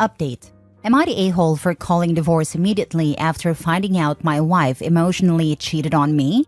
Update. Am I the a-hole for calling divorce immediately after finding out my wife emotionally cheated on me?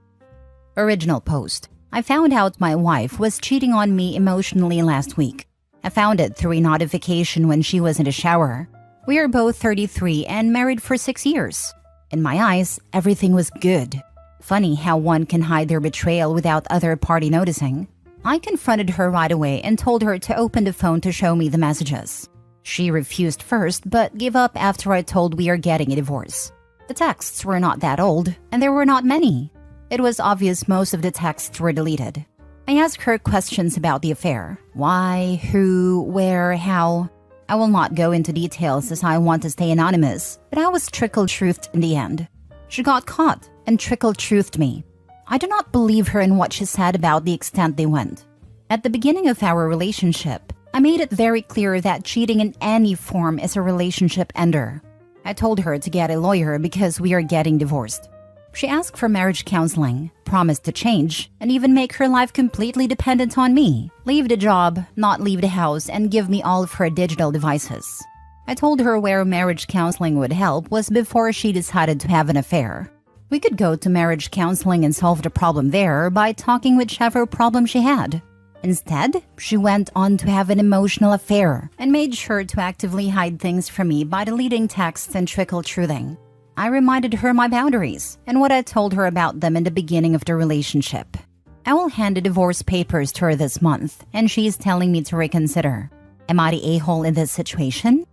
Original post. I found out my wife was cheating on me emotionally last week. I found it through a notification when she was in the shower. We are both 33 and married for 6 years. In my eyes, everything was good. Funny how one can hide their betrayal without other party noticing. I confronted her right away and told her to open the phone to show me the messages. She refused first, but gave up after I told we are getting a divorce. The texts were not that old, and there were not many. It was obvious most of the texts were deleted. I asked her questions about the affair. Why, who, where, how. I will not go into details as I want to stay anonymous, but I was trickle-truthed in the end. She got caught and trickle-truthed me. I do not believe her in what she said about the extent they went. At the beginning of our relationship, I made it very clear that cheating in any form is a relationship ender. I told her to get a lawyer because we are getting divorced. She asked for marriage counseling, promised to change, and even make her life completely dependent on me, leave the job, not leave the house, and give me all of her digital devices. I told her where marriage counseling would help was before she decided to have an affair. We could go to marriage counseling and solve the problem there by talking whichever problem she had. Instead, she went on to have an emotional affair and made sure to actively hide things from me by deleting texts and trickle-truthing. I reminded her my boundaries and what I told her about them in the beginning of the relationship. I will hand the divorce papers to her this month, and she is telling me to reconsider. Am I the a-hole in this situation?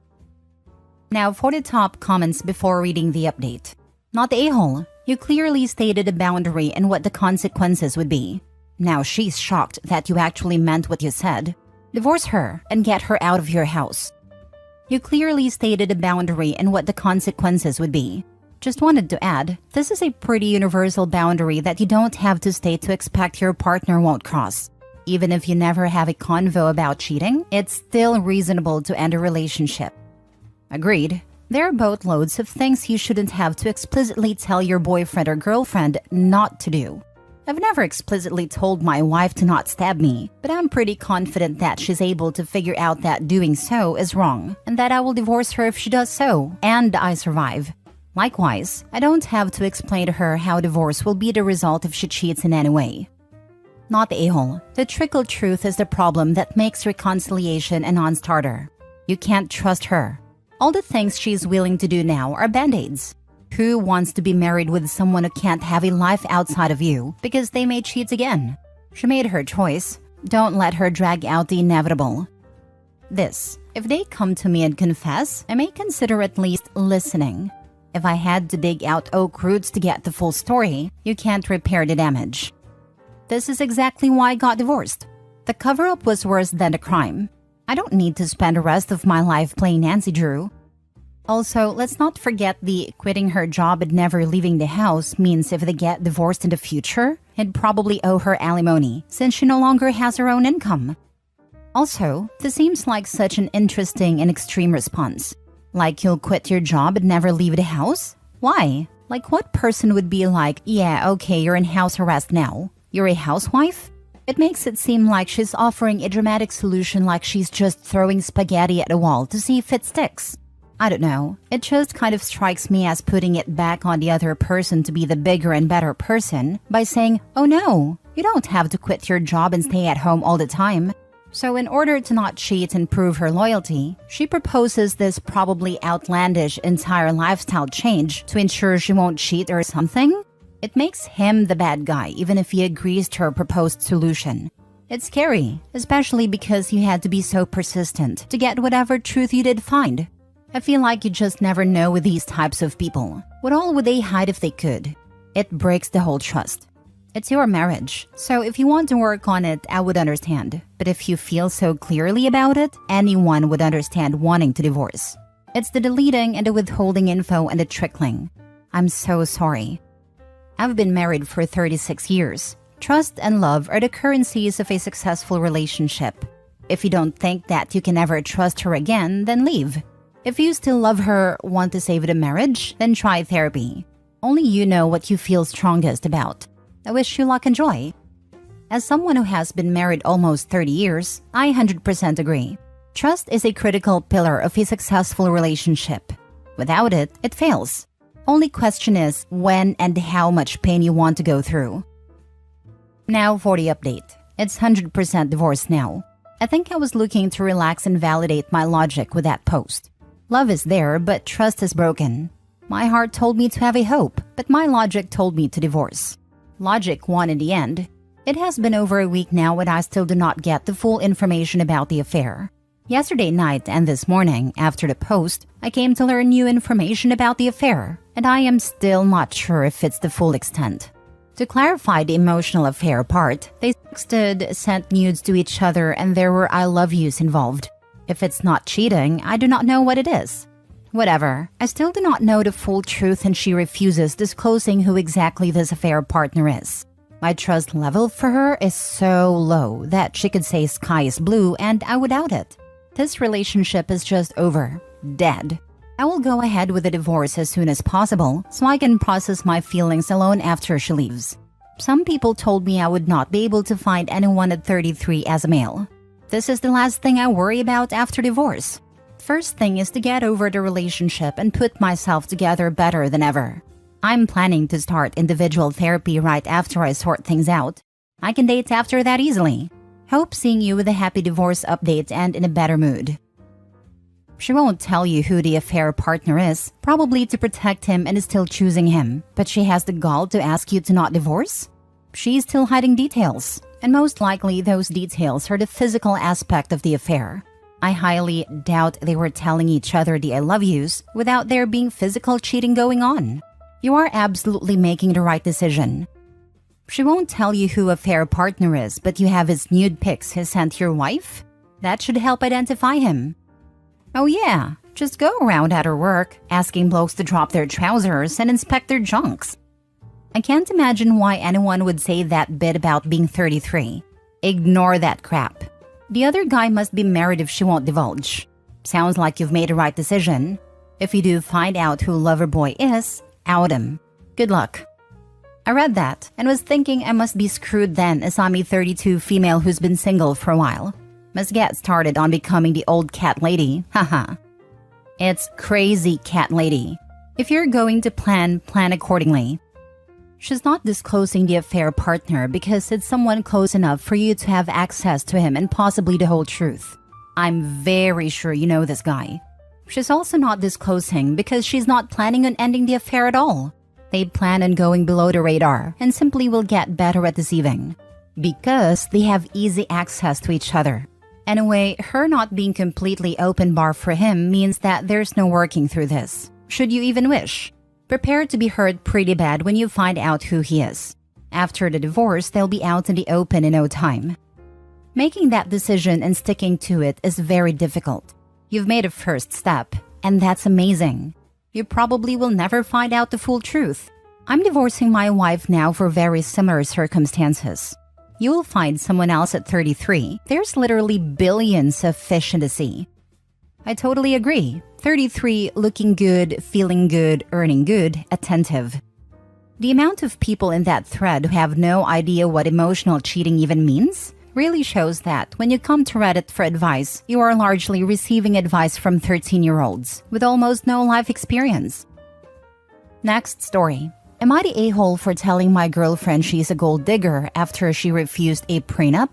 Now for the top comments before reading the update. Not the a-hole. You clearly stated a boundary and what the consequences would be. Now she's shocked that you actually meant what you said. Divorce her and get her out of your house. You clearly stated a boundary and what the consequences would be. Just wanted to add, this is a pretty universal boundary that you don't have to state to expect your partner won't cross. Even if you never have a convo about cheating, it's still reasonable to end a relationship. Agreed. There are boatloads of things you shouldn't have to explicitly tell your boyfriend or girlfriend not to do. I've never explicitly told my wife to not stab me, but I'm pretty confident that she's able to figure out that doing so is wrong, and that I will divorce her if she does so, and I survive. Likewise, I don't have to explain to her how divorce will be the result if she cheats in any way. Not the a-hole. The trickle truth is the problem that makes reconciliation a non-starter. You can't trust her. All the things she's willing to do now are band-aids. Who wants to be married with someone who can't have a life outside of you because they may cheat again? She made her choice. Don't let her drag out the inevitable. This. If they come to me and confess, I may consider at least listening. If I had to dig out oak roots to get the full story, you can't repair the damage. This is exactly why I got divorced. The cover-up was worse than the crime. I don't need to spend the rest of my life playing Nancy Drew. Also, let's not forget the quitting her job and never leaving the house means if they get divorced in the future, he'd probably owe her alimony since she no longer has her own income. Also, this seems like such an interesting and extreme response. Like you'll quit your job and never leave the house? Why? Like what person would be like, yeah, okay, you're in house arrest now. You're a housewife? It makes it seem like she's offering a dramatic solution like she's just throwing spaghetti at a wall to see if it sticks. I don't know. It just kind of strikes me as putting it back on the other person to be the bigger and better person by saying, oh no, you don't have to quit your job and stay at home all the time. So in order to not cheat and prove her loyalty, she proposes this probably outlandish entire lifestyle change to ensure she won't cheat or something? It makes him the bad guy even if he agrees to her proposed solution. It's scary, especially because you had to be so persistent to get whatever truth you did find. I feel like you just never know with these types of people. What all would they hide if they could? It breaks the whole trust. It's your marriage, so if you want to work on it, I would understand. But if you feel so clearly about it, anyone would understand wanting to divorce. It's the deleting and the withholding info and the trickling. I'm so sorry. I've been married for 36 years. Trust and love are the currencies of a successful relationship. If you don't think that you can ever trust her again, then leave. If you still love her, want to save the marriage, then try therapy. Only you know what you feel strongest about. I wish you luck and joy. As someone who has been married almost 30 years, I 100% agree. Trust is a critical pillar of a successful relationship. Without it, it fails. Only question is when and how much pain you want to go through. Now for the update. It's 100% divorce now. I think I was looking to relax and validate my logic with that post. Love is there, but trust is broken. My heart told me to have a hope, but my logic told me to divorce. Logic won in the end. It has been over a week now and I still do not get the full information about the affair. Yesterday night and this morning, after the post, I came to learn new information about the affair, and I am still not sure if it's the full extent. To clarify the emotional affair part, they texted, sent nudes to each other, and there were I love yous involved. If it's not cheating, I do not know what it is. Whatever, I still do not know the full truth and she refuses disclosing who exactly this affair partner is. My trust level for her is so low that she could say sky is blue and I would doubt it. This relationship is just over. Dead. I will go ahead with the divorce as soon as possible so I can process my feelings alone after she leaves. Some people told me I would not be able to find anyone at 33 as a male. This is the last thing I worry about after divorce. First thing is to get over the relationship and put myself together better than ever. I'm planning to start individual therapy right after I sort things out. I can date after that easily. Hope seeing you with a happy divorce update and in a better mood. She won't tell you who the affair partner is, probably to protect him and is still choosing him, but she has the gall to ask you to not divorce? She's still hiding details, and most likely those details are the physical aspect of the affair. I highly doubt they were telling each other the I love yous without there being physical cheating going on. You are absolutely making the right decision. She won't tell you who affair partner is, but you have his nude pics he sent your wife? That should help identify him. Oh yeah, just go around at her work, asking blokes to drop their trousers and inspect their junks. I can't imagine why anyone would say that bit about being 33. Ignore that crap. The other guy must be married if she won't divulge. Sounds like you've made the right decision. If you do find out who Loverboy is, out him. Good luck. I read that and was thinking I must be screwed then as I'm a 32 female who's been single for a while. Must get started on becoming the old cat lady, haha. It's crazy cat lady. If you're going to plan accordingly. She's not disclosing the affair partner because it's someone close enough for you to have access to him and possibly the whole truth. I'm very sure you know this guy. She's also not disclosing because she's not planning on ending the affair at all. They plan on going below the radar and simply will get better at deceiving. Because they have easy access to each other. Anyway, her not being completely open bar for him means that there's no working through this. Should you even wish? Prepare to be hurt pretty bad when you find out who he is. After the divorce, they'll be out in the open in no time. Making that decision and sticking to it is very difficult. You've made a first step, and that's amazing. You probably will never find out the full truth. I'm divorcing my wife now for very similar circumstances. You will find someone else at 33. There's literally billions of fish in the sea. I totally agree. 33, looking good, feeling good, earning good, attentive. The amount of people in that thread who have no idea what emotional cheating even means really shows that when you come to Reddit for advice, you are largely receiving advice from 13-year-olds with almost no life experience. Next story. Am I the a-hole for telling my girlfriend she's a gold digger after she refused a prenup?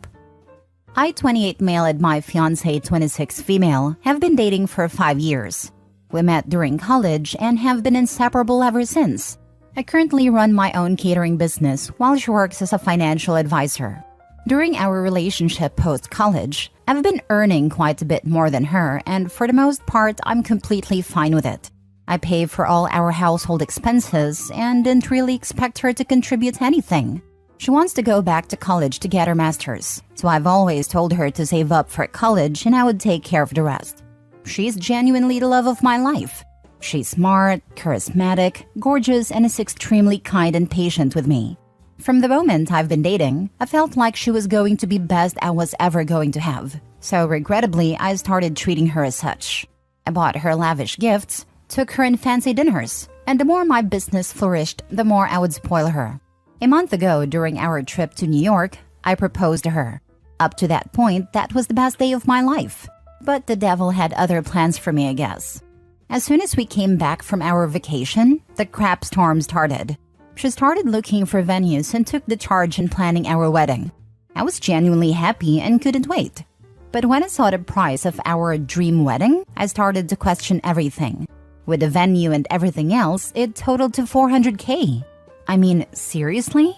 I, 28 male, and my fiancé, 26 female, have been dating for 5 years. We met during college and have been inseparable ever since. I currently run my own catering business while she works as a financial advisor. During our relationship post-college, I've been earning quite a bit more than her, and for the most part, I'm completely fine with it. I pay for all our household expenses and didn't really expect her to contribute anything. She wants to go back to college to get her master's, so I've always told her to save up for college and I would take care of the rest. She's genuinely the love of my life. She's smart, charismatic, gorgeous, and is extremely kind and patient with me. From the moment I've been dating, I felt like she was going to be best I was ever going to have. So regrettably, I started treating her as such. I bought her lavish gifts, took her in fancy dinners, and the more my business flourished, the more I would spoil her. A month ago, during our trip to New York, I proposed to her. Up to that point, that was the best day of my life. But the devil had other plans for me, I guess. As soon as we came back from our vacation, the crap storm started. She started looking for venues and took the charge in planning our wedding. I was genuinely happy and couldn't wait. But when I saw the price of our dream wedding, I started to question everything. With the venue and everything else, it totaled to $400K. I mean, seriously?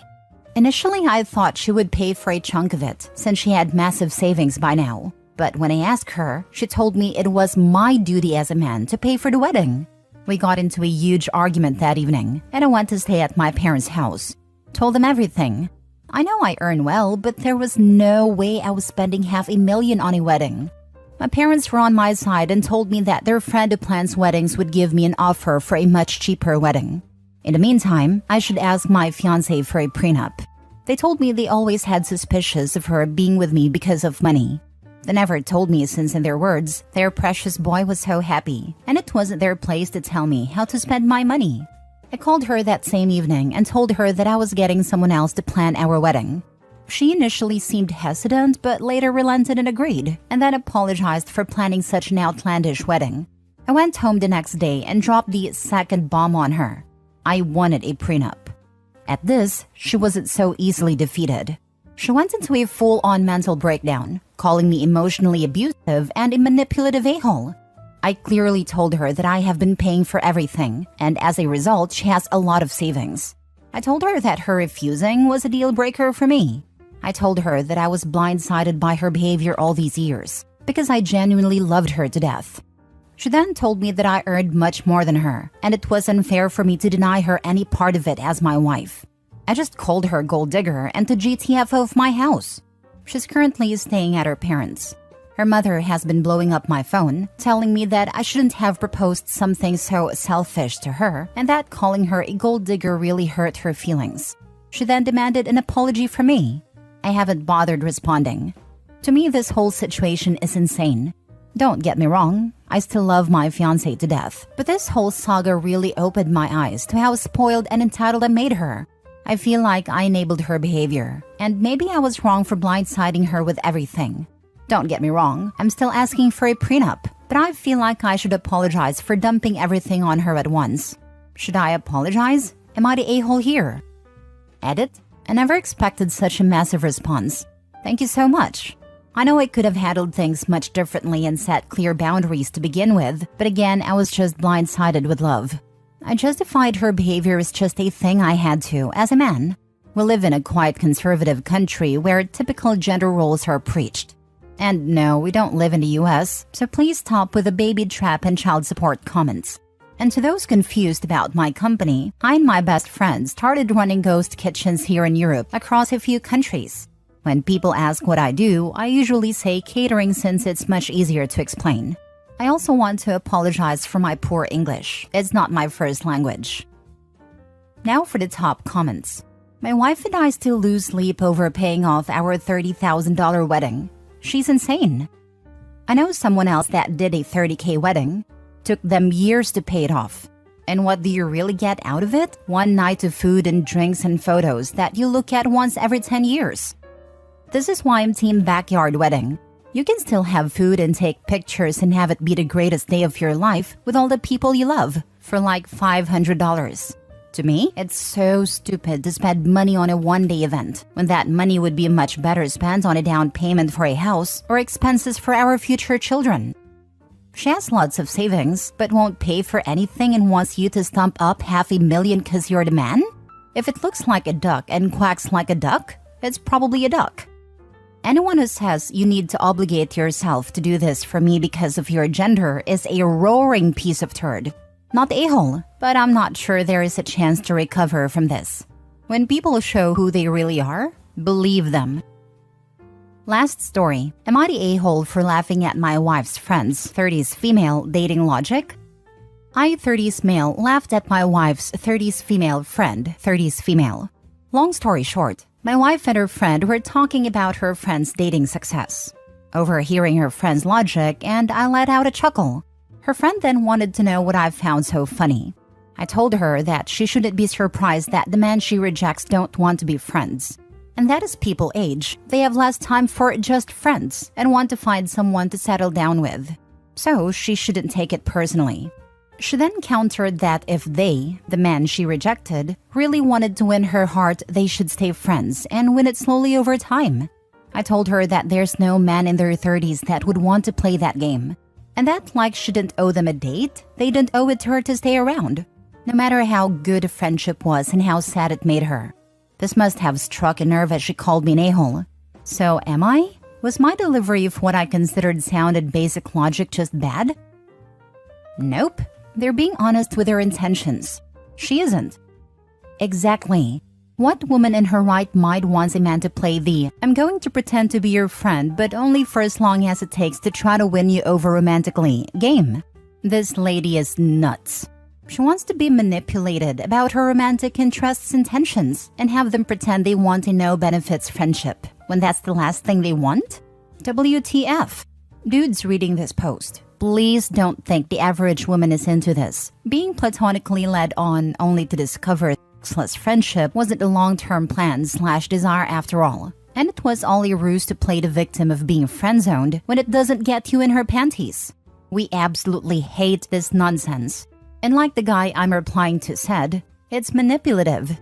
Initially, I thought she would pay for a chunk of it, since she had massive savings by now. But when I asked her, she told me it was my duty as a man to pay for the wedding. We got into a huge argument that evening, and I went to stay at my parents' house. Told them everything. I know I earn well, but there was no way I was spending $500,000 on a wedding. My parents were on my side and told me that their friend who plans weddings would give me an offer for a much cheaper wedding. In the meantime, I should ask my fiancé for a prenup. They told me they always had suspicions of her being with me because of money. They never told me since, in their words, their precious boy was so happy, and it wasn't their place to tell me how to spend my money. I called her that same evening and told her that I was getting someone else to plan our wedding. She initially seemed hesitant, but later relented and agreed, and then apologized for planning such an outlandish wedding. I went home the next day and dropped the second bomb on her. I wanted a prenup. At this, she wasn't so easily defeated. She went into a full-on mental breakdown, calling me emotionally abusive and a manipulative a-hole. I clearly told her that I have been paying for everything, and as a result, she has a lot of savings. I told her that her refusing was a deal breaker for me. I told her that I was blindsided by her behavior all these years, because I genuinely loved her to death. She then told me that I earned much more than her, and it was unfair for me to deny her any part of it as my wife. I just called her gold digger and to GTFO of my house. She's currently staying at her parents'. Her mother has been blowing up my phone, telling me that I shouldn't have proposed something so selfish to her, and that calling her a gold digger really hurt her feelings. She then demanded an apology from me. I haven't bothered responding. To me, this whole situation is insane. Don't get me wrong, I still love my fiancé to death, but this whole saga really opened my eyes to how spoiled and entitled I made her. I feel like I enabled her behavior, and maybe I was wrong for blindsiding her with everything. Don't get me wrong, I'm still asking for a prenup, but I feel like I should apologize for dumping everything on her at once. Should I apologize? Am I the a-hole here? Edit. I never expected such a massive response. Thank you so much. I know I could have handled things much differently and set clear boundaries to begin with, but again, I was just blindsided with love. I justified her behavior as just a thing I had to, as a man. We live in a quite conservative country where typical gender roles are preached. And no, we don't live in the US, so please stop with the baby trap and child support comments. And to those confused about my company, I and my best friend started running ghost kitchens here in Europe across a few countries. When people ask what I do, I usually say catering since it's much easier to explain. I also want to apologize for my poor English. It's not my first language. Now for the top comments. My wife and I still lose sleep over paying off our $30,000 wedding. She's insane. I know someone else that did a $30K wedding. Took them years to pay it off. And what do you really get out of it? One night of food and drinks and photos that you look at once every 10 years. This is why I'm team backyard wedding. You can still have food and take pictures and have it be the greatest day of your life with all the people you love for like $500. To me, it's so stupid to spend money on a one-day event when that money would be much better spent on a down payment for a house or expenses for our future children. She has lots of savings, but won't pay for anything and wants you to stump up $500,000 because you're the man? If it looks like a duck and quacks like a duck, it's probably a duck. Anyone who says you need to obligate yourself to do this for me because of your gender is a roaring piece of turd. Not a-hole, but I'm not sure there is a chance to recover from this. When people show who they really are, believe them. Last story. Am I the a-hole for laughing at my wife's friend's 30s female dating logic? I, 30s male, laughed at my wife's 30s female friend, 30s female. Long story short, my wife and her friend were talking about her friend's dating success. Overhearing her friend's logic, and I let out a chuckle. Her friend then wanted to know what I found so funny. I told her that she shouldn't be surprised that the men she rejects don't want to be friends. And that is people age. They have less time for just friends and want to find someone to settle down with. So she shouldn't take it personally. She then countered that if they, the man she rejected, really wanted to win her heart, they should stay friends and win it slowly over time. I told her that there's no man in their 30s that would want to play that game. And that like she didn't owe them a date, they didn't owe it to her to stay around. No matter how good a friendship was and how sad it made her. This must have struck a nerve as she called me an a-hole. So am I? Was my delivery of what I considered sounded basic logic just bad? Nope. They're being honest with their intentions. She isn't. Exactly. What woman in her right mind wants a man to play the "I'm going to pretend to be your friend but only for as long as it takes to try to win you over romantically" game? This lady is nuts. She wants to be manipulated about her romantic interests and intentions and have them pretend they want a no-benefits friendship when that's the last thing they want? WTF? Dudes reading this post, please don't think the average woman is into this. Being platonically led on only to discover sexless friendship wasn't a long-term plan/desire after all. And it was all a ruse to play the victim of being friend-zoned when it doesn't get you in her panties. We absolutely hate this nonsense. And like the guy I'm replying to said, it's manipulative.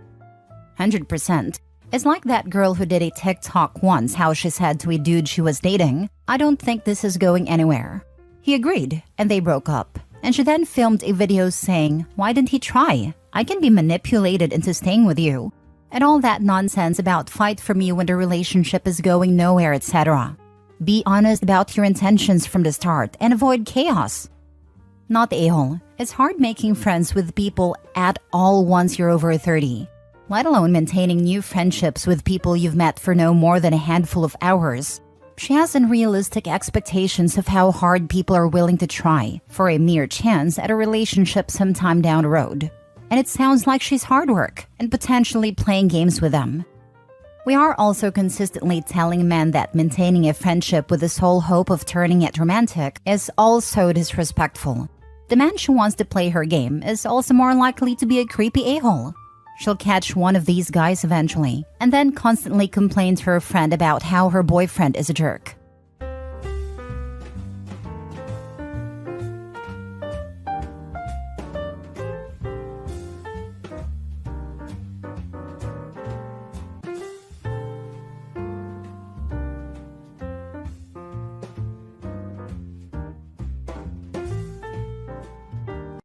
100%. It's like that girl who did a TikTok once how she said to a dude she was dating, "I don't think this is going anywhere." He agreed, and they broke up. And she then filmed a video saying, "Why didn't he try? I can be manipulated into staying with you." And all that nonsense about fight for me when the relationship is going nowhere, etc. Be honest about your intentions from the start and avoid chaos. Not a-hole. It's hard making friends with people at all once you're over 30, let alone maintaining new friendships with people you've met for no more than a handful of hours. She has unrealistic expectations of how hard people are willing to try for a mere chance at a relationship sometime down the road. And it sounds like she's hard work and potentially playing games with them. We are also consistently telling men that maintaining a friendship with the sole hope of turning it romantic is also disrespectful. The man she wants to play her game is also more likely to be a creepy a-hole. She'll catch one of these guys eventually, and then constantly complain to her friend about how her boyfriend is a jerk.